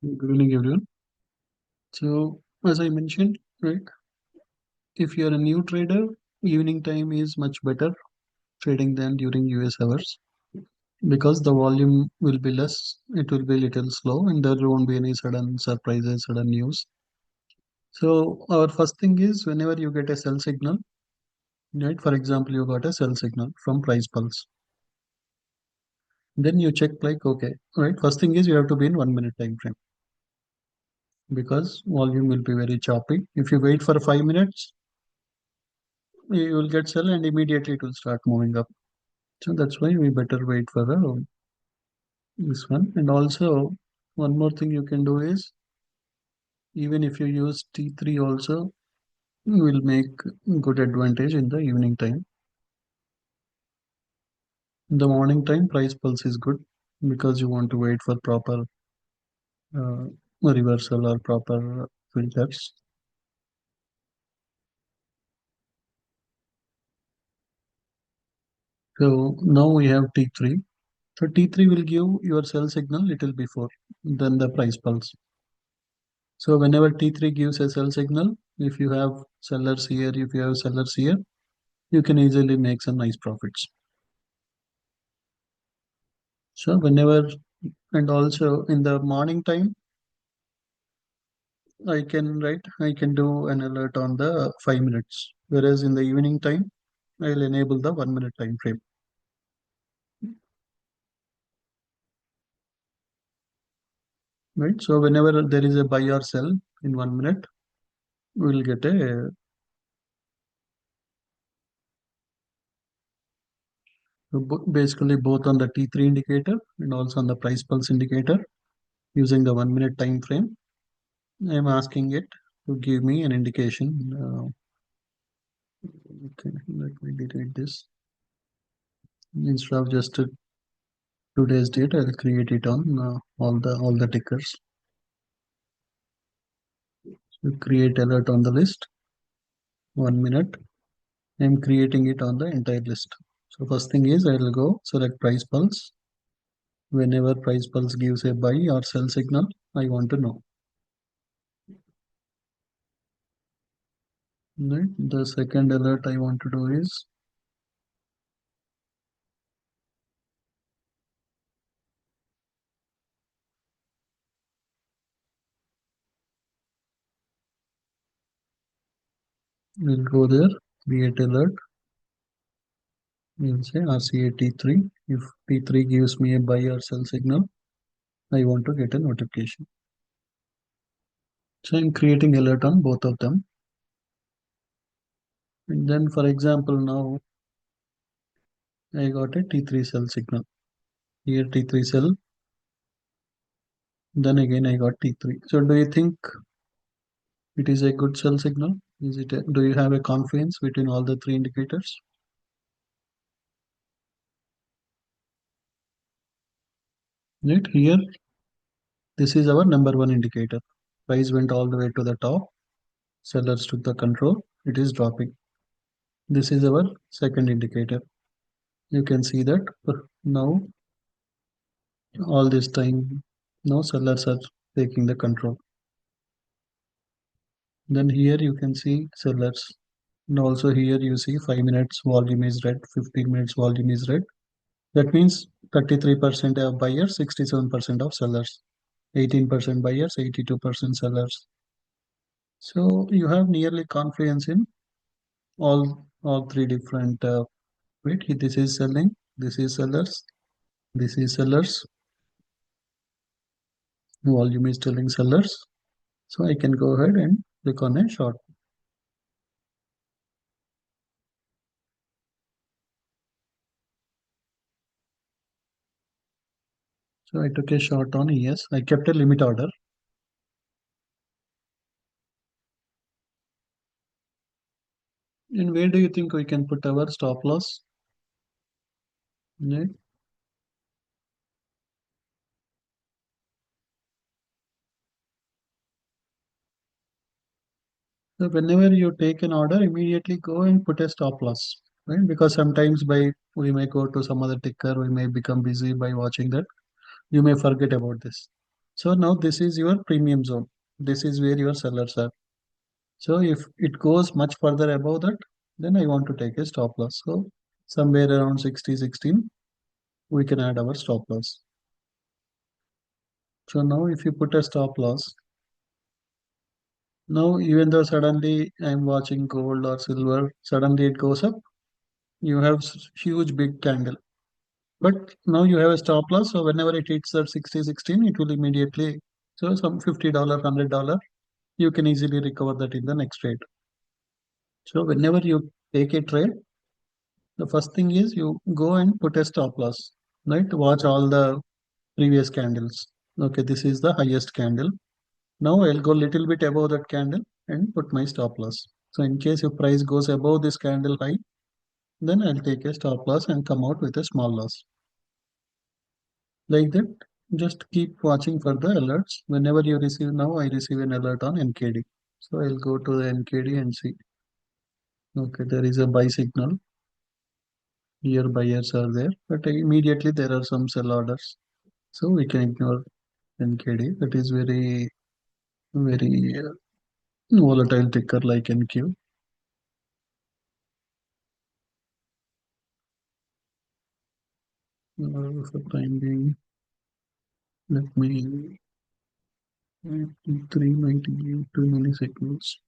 Good evening, everyone. So, as I mentioned, right, if you are a new trader, evening time is much better trading than during US hours because the volume will be less, it will be little slow, and there won't be any sudden surprises, sudden news. So, our first thing is whenever you get a sell signal, right, for example, you got a sell signal from price pulse, then you check like, okay, right, first thing is you have to be in 1 minute time frame because volume will be very choppy. If you wait for 5 minutes, you will get sell and immediately it will start moving up. So that's why we better wait for this one. And also one more thing you can do is even if you use T3 also will make good advantage in the evening time. In the morning time price pulse is good because you want to wait for proper uh, reversal or proper filters. So now we have T3. So T3 will give your sell signal little before than the price pulse. So whenever T3 gives a sell signal, if you have sellers here, if you have sellers here, you can easily make some nice profits. So whenever, and also in the morning time, I can do an alert on the 5 minutes. Whereas in the evening time, I'll enable the 1 minute time frame. Right. So whenever there is a buy or sell in 1 minute, we'll get a basically both on the T3 indicator and also on the price pulse indicator using the 1 minute time frame. I'm asking it to give me an indication. Okay, let me delete this. Instead of just today's date, I'll create it on all the tickers. So create alert on the list. 1 minute. I'm creating it on the entire list. So first thing is I'll go select price pulse. Whenever price pulse gives a buy or sell signal, I want to know. Right. The second alert I want to do is we'll go there, create alert. We'll say RCA T3. If T3 gives me a buy or sell signal, I want to get a notification. So I'm creating alert on both of them. And then for example, now I got a T3 cell signal. Here T3 cell, then again I got T3. So do you think it is a good cell signal? Do you have a confidence between all the three indicators? Right here, this is our number one indicator. Price went all the way to the top. Sellers took the control. It is dropping. This is our second indicator. You can see that now all this time, now sellers are taking the control. Then here you can see sellers. And also here you see 5 minutes volume is red, 15 minutes volume is red. That means 33% of buyers, 67% of sellers, 18% buyers, 82% sellers. So you have nearly confidence in all three different wait, this is selling, this is sellers, this is sellers, volume is telling sellers. So I can go ahead and click on a short. So I took a short on ES. I kept a limit order. And where do you think we can put our stop loss? Right. So whenever you take an order, immediately go and put a stop loss, right? Because sometimes by we may go to some other ticker, we may become busy by watching that. You may forget about this. So now this is your premium zone. This is where your sellers are. So if it goes much further above that, then I want to take a stop loss. So somewhere around 60, 16, we can add our stop loss. So now if you put a stop loss, now even though suddenly I'm watching gold or silver, suddenly it goes up, you have huge big candle. But now you have a stop loss, so whenever it hits that 60, 16, it will immediately, so some $50, $100, you can easily recover that in the next trade. So whenever you take a trade, the first thing is you go and put a stop loss, right? Watch all the previous candles. Okay, this is the highest candle. Now I'll go little bit above that candle and put my stop loss. So in case if price goes above this candle high, then I'll take a stop loss and come out with a small loss. Like that, just keep watching for the alerts. Whenever you receive, now I receive an alert on NKD. So I'll go to the NKD and see. Okay, there is a buy signal. Here buyers are there, but immediately there are some sell orders. So we can ignore NKD. That is very volatile ticker like NQ. For time being, let me 390 too many signals.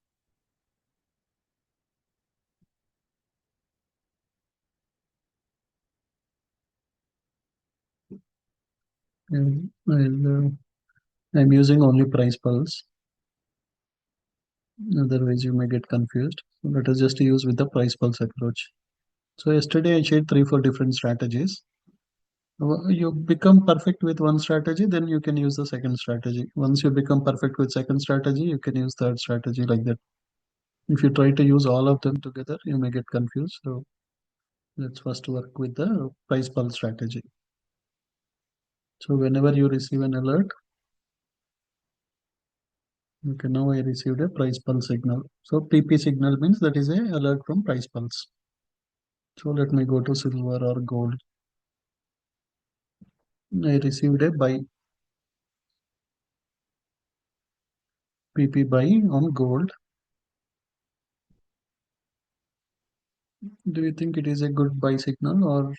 And I'm using only price pulse. Otherwise, you may get confused. So let us just use with the price pulse approach. So yesterday I shared 3, 4 different strategies. You become perfect with one strategy, then you can use the second strategy. Once you become perfect with second strategy, you can use third strategy like that. If you try to use all of them together, you may get confused. So let's first work with the price pulse strategy. So whenever you receive an alert, okay, now I received a price pulse signal. So PP signal means that is a alert from price pulse. So let me go to silver or gold. I received a buy PP buy on gold. Do you think it is a good buy signal, or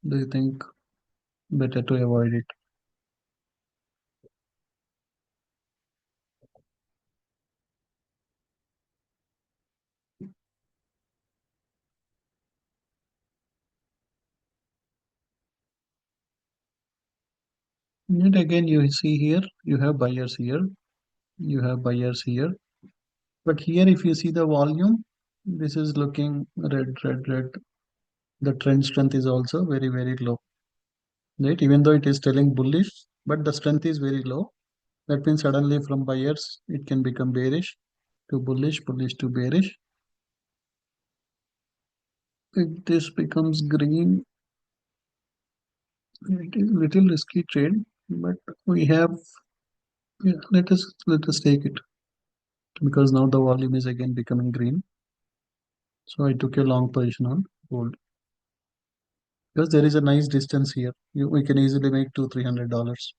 do you think better to avoid it? And again, you see here, you have buyers here, you have buyers here. But here, if you see the volume, this is looking red, red, red. The trend strength is also very, very low, right? Even though it is telling bullish, but the strength is very low. That means suddenly from buyers, it can become bearish to bullish, bullish to bearish. If this becomes green, it is little risky trade, but we have, yeah, let us take it because now the volume is again becoming green. So I took a long position on gold because there is a nice distance here. We can easily make $200-300,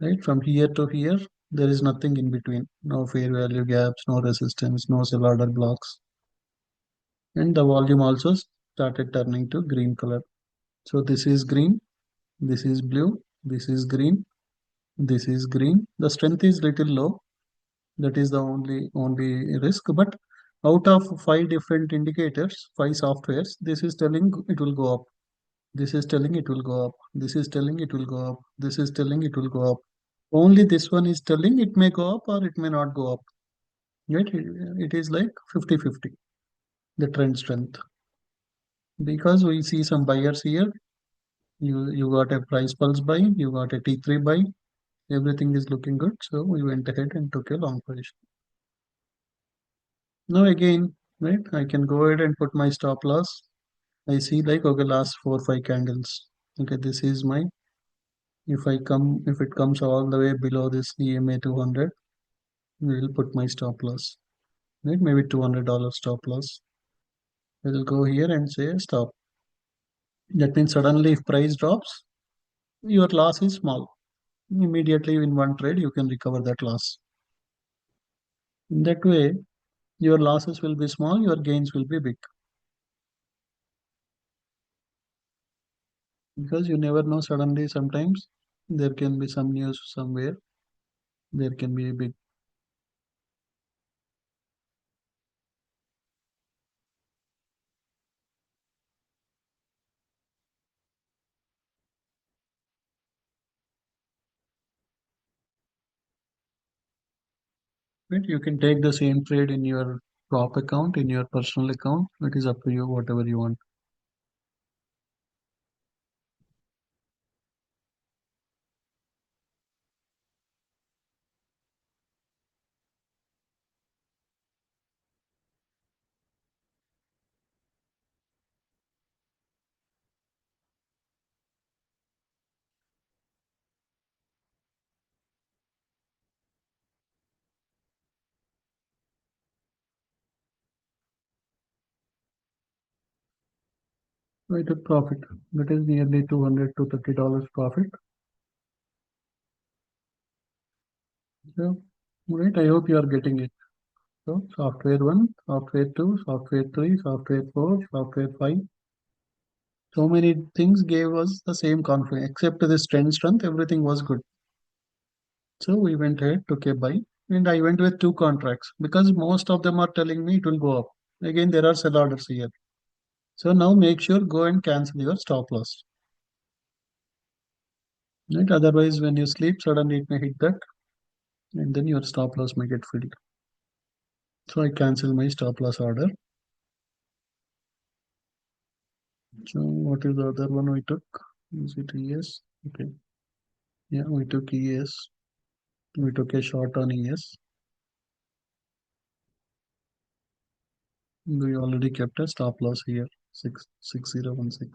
right? From here to here, there is nothing in between. No fair value gaps, no resistance, no sell order blocks, and the volume also started turning to green color. So this is green, this is blue, this is green, this is green. The strength is little low. That is the only risk. But out of 5 different indicators, 5 softwares, this is telling it will go up. This is telling it will go up. This is telling it will go up. This is telling it will go up. Only this one is telling it may go up or it may not go up. Right? It is like 50-50, the trend strength. Because we see some buyers here. You got a price pulse buy, you got a T3 buy, everything is looking good. So we went ahead and took a long position. Now again, right, I can go ahead and put my stop loss. I see like, okay, last 4, 5 candles. Okay, this is my, if it comes all the way below this EMA 200, we will put my stop loss, right? Maybe $200 stop loss. I will go here and say stop. That means suddenly if price drops, your loss is small. Immediately in one trade, you can recover that loss. In that way, your losses will be small, your gains will be big. Because you never know, suddenly sometimes there can be some news somewhere, there can be a big, right? You can take the same trade in your prop account, in your personal account. It is up to you, whatever you want. I took profit. That is nearly 200 to $30 profit. So, right, I hope you are getting it. So, software 1, software 2, software 3, software 4, software 5. So many things gave us the same confidence, except this trend strength, everything was good. So we went ahead, took a buy, and I went with two contracts because most of them are telling me it will go up. Again, there are sell orders here. So now make sure go and cancel your stop loss. Right? Otherwise, when you sleep, suddenly it may hit that, and then your stop loss may get filled. So I cancel my stop loss order. So what is the other one we took? Is it ES? Okay. Yeah, we took ES. We took a short on ES. We already kept a stop loss here, 66016.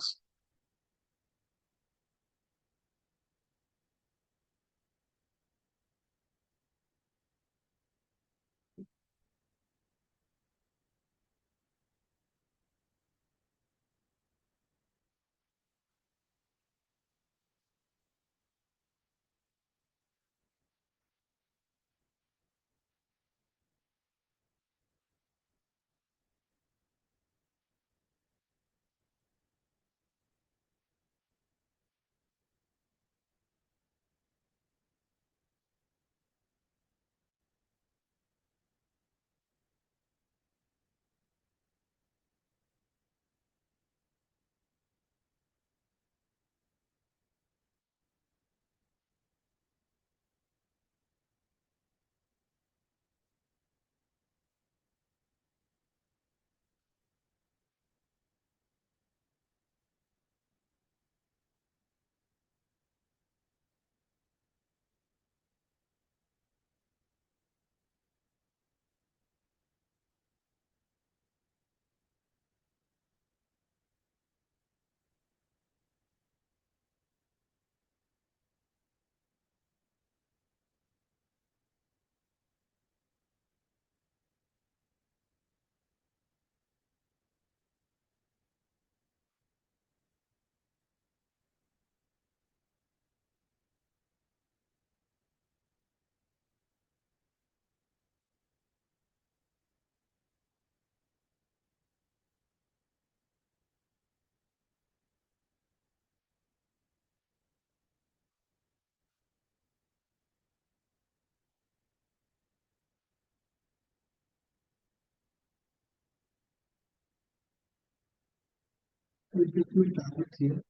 We took my target here.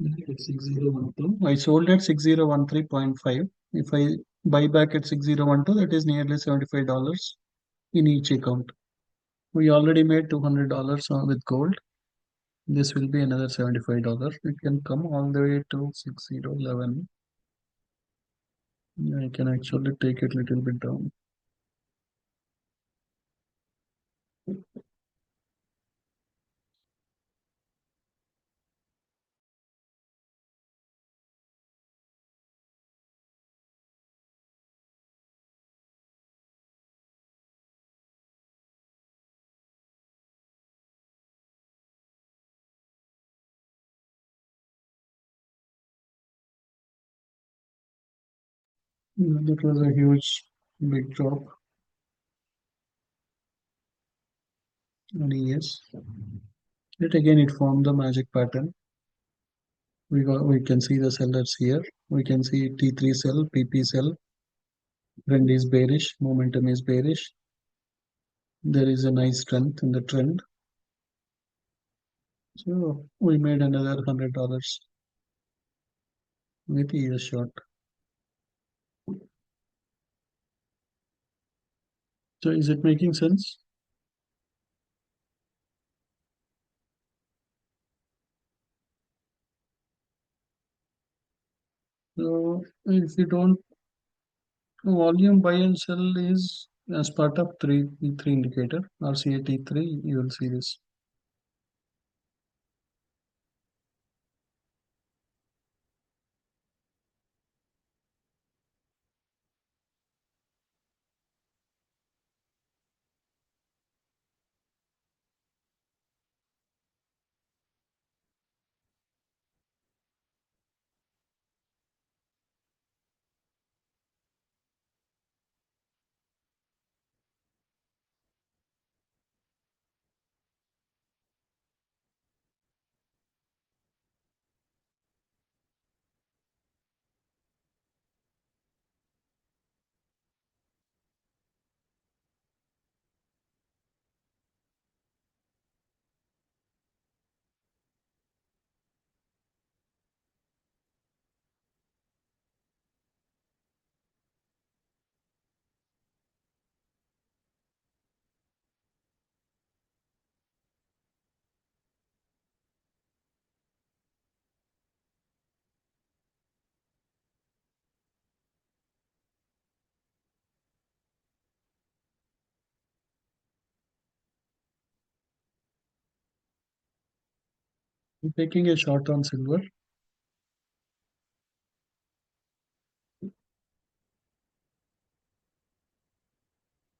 At 6012. I sold at 6013.5. If I buy back at 6012, that is nearly $75 in each account. We already made $200 with gold. This will be another $75. It can come all the way to 6011. I can actually take it little bit down. That was a huge, big drop. And yes, yet again it formed the magic pattern. We can see the sellers here. We can see T3 sell, PP sell, trend is bearish, momentum is bearish. There is a nice strength in the trend. So we made another $100 with a short. So is it making sense? So if you don't, volume buy and sell is as part of T3 indicator, RCA T3, you will see this. I'm taking a short on silver.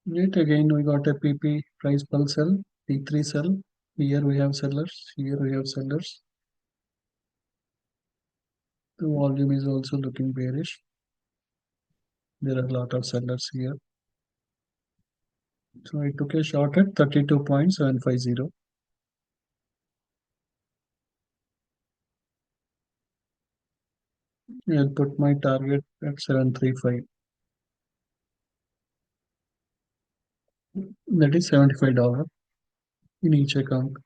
Yet again, we got a PP price pulse sell, T3 sell. Here we have sellers. Here we have sellers. The volume is also looking bearish. There are a lot of sellers here. So I took a short at 32.750. I'll put my target at 735. That is $75 in each account.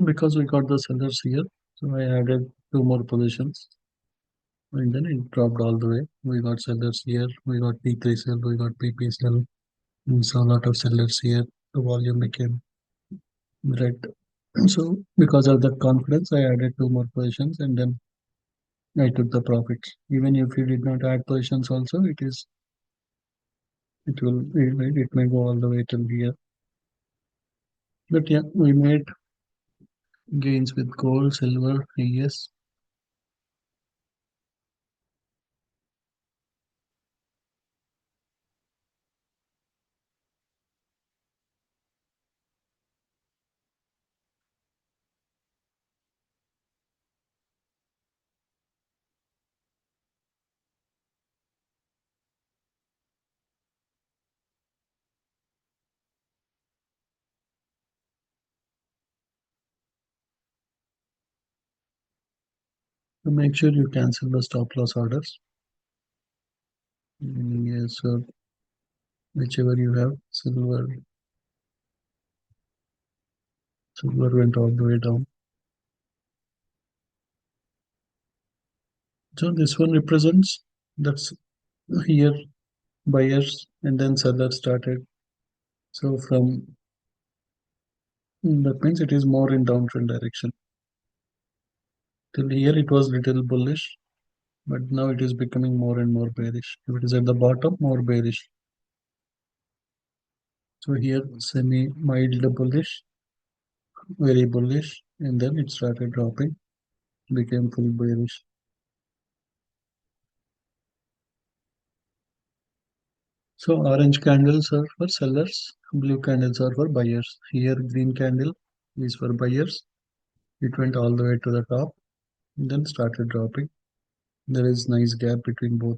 because we got the sellers here. So I added two more positions and then it dropped all the way. We got sellers here, we got P3 sell, we got PP sell, and saw a lot of sellers here. The volume became red. So because of that confidence, I added two more positions and then I took the profits. Even if you did not add positions also, it may go all the way till here. But yeah, we made gains with gold, silver, yes. So make sure you cancel the stop loss orders. Yes, sir. Whichever you have, silver went all the way down. So this one represents that's here buyers and then sellers started. So from that means it is more in downtrend direction. Till here it was little bullish, but now it is becoming more and more bearish. If it is at the bottom, more bearish. So here semi mild bullish, very bullish, and then it started dropping, became full bearish. So orange candles are for sellers, blue candles are for buyers. Here green candle is for buyers. It went all the way to the top, and then started dropping. There is nice gap between both.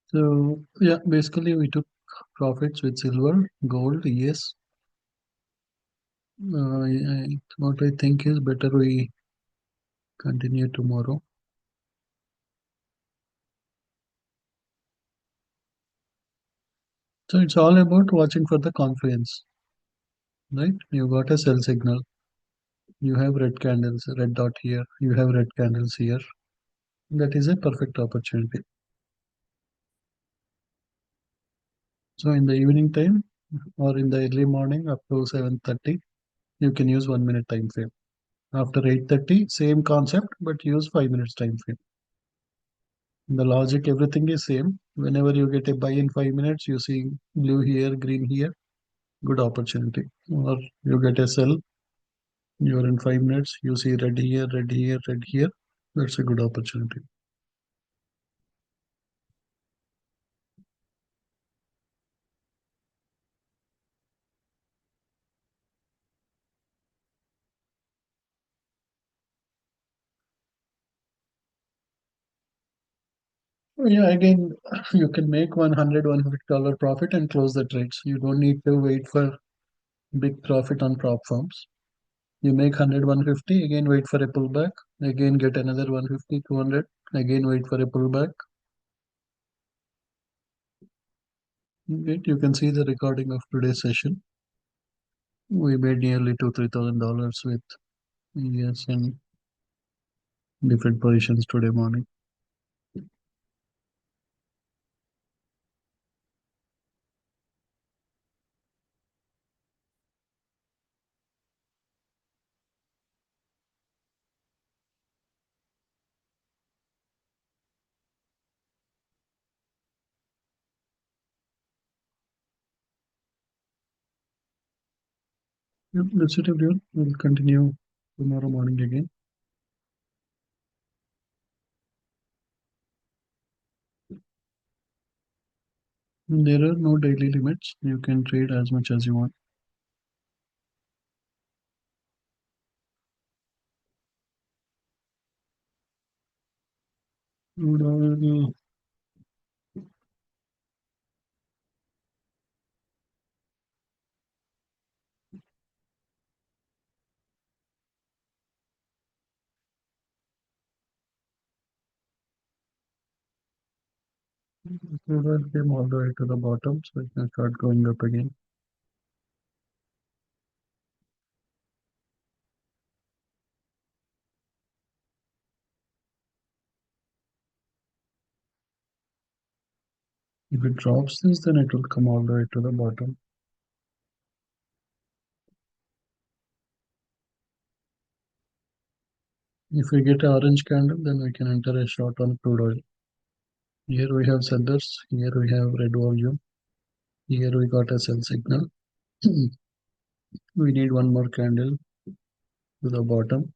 So yeah, basically we took profits with silver, gold. Yes, what I think is better we continue tomorrow. So it's all about watching for the confluence, right? You got a sell signal. You have red candles, red dot here. You have red candles here. That is a perfect opportunity. So in the evening time or in the early morning up to 7:30, you can use 1 minute time frame. After 8:30, same concept, but use 5 minutes time frame. The logic, everything is same. Whenever you get a buy in 5 minutes, you see blue here, green here, good opportunity. Or you get a sell, you're in 5 minutes, you see red here, red here, red here. That's a good opportunity. Yeah, again, you can make 100, $150 profit and close the trades. You don't need to wait for big profit on prop firms. You make 100, 150, again wait for a pullback, again get another 150, 200, again wait for a pullback. Right? You can see the recording of today's session. We made nearly two, $3,000 with yes in different positions today morning. Yep, that's it, everyone. We'll continue tomorrow morning again. There are no daily limits. You can trade as much as you want. Mm, Silver came all the way to the bottom, so it can start going up again. If it drops this, then it will come all the way to the bottom. If we get an orange candle, then we can enter a short on crude oil. Here we have sellers, here we have red volume, here we got a sell signal. We need one more candle to the bottom.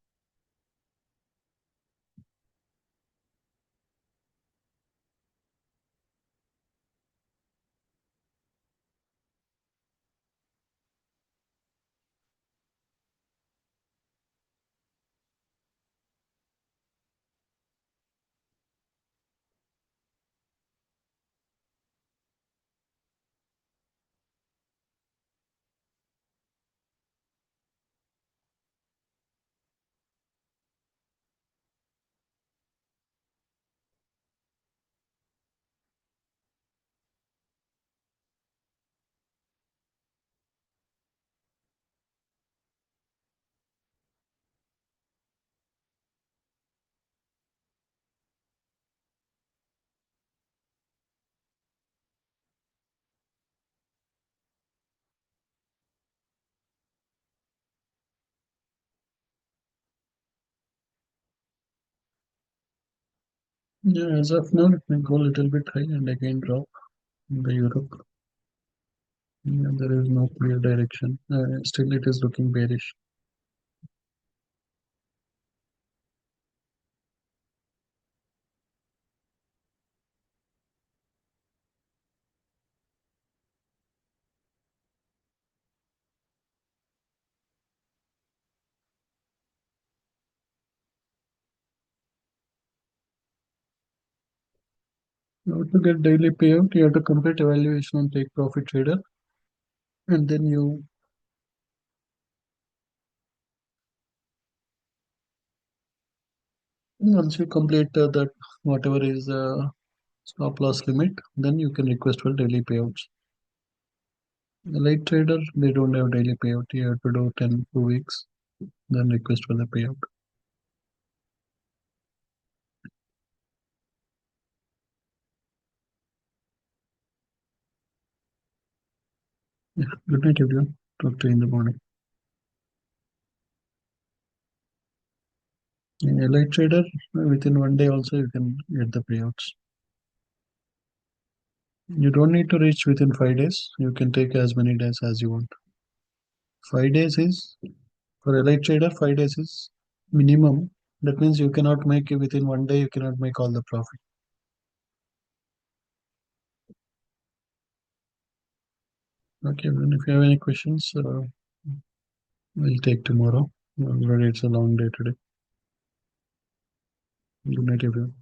Yeah, as of now, it may go a little bit high and again drop in the Europe. Yeah, there is no clear direction. Still, it is looking bearish. Now, to get daily payout, you have to complete evaluation on take profit trader, and then you once you complete that whatever is stop loss limit, then you can request for daily payouts. The light trader, they don't have daily payout. You have to do 10 2 weeks, then request for the payout. Yeah. Good night, everyone. Talk to you in the morning. In a light trader, within 1 day also you can get the payouts. You don't need to reach within 5 days. You can take as many days as you want. 5 days is for a light trader. 5 days is minimum. That means you cannot make it within 1 day. You cannot make all the profit. Okay, then if you have any questions, we'll take tomorrow. Already it's a long day today. Good night, everyone.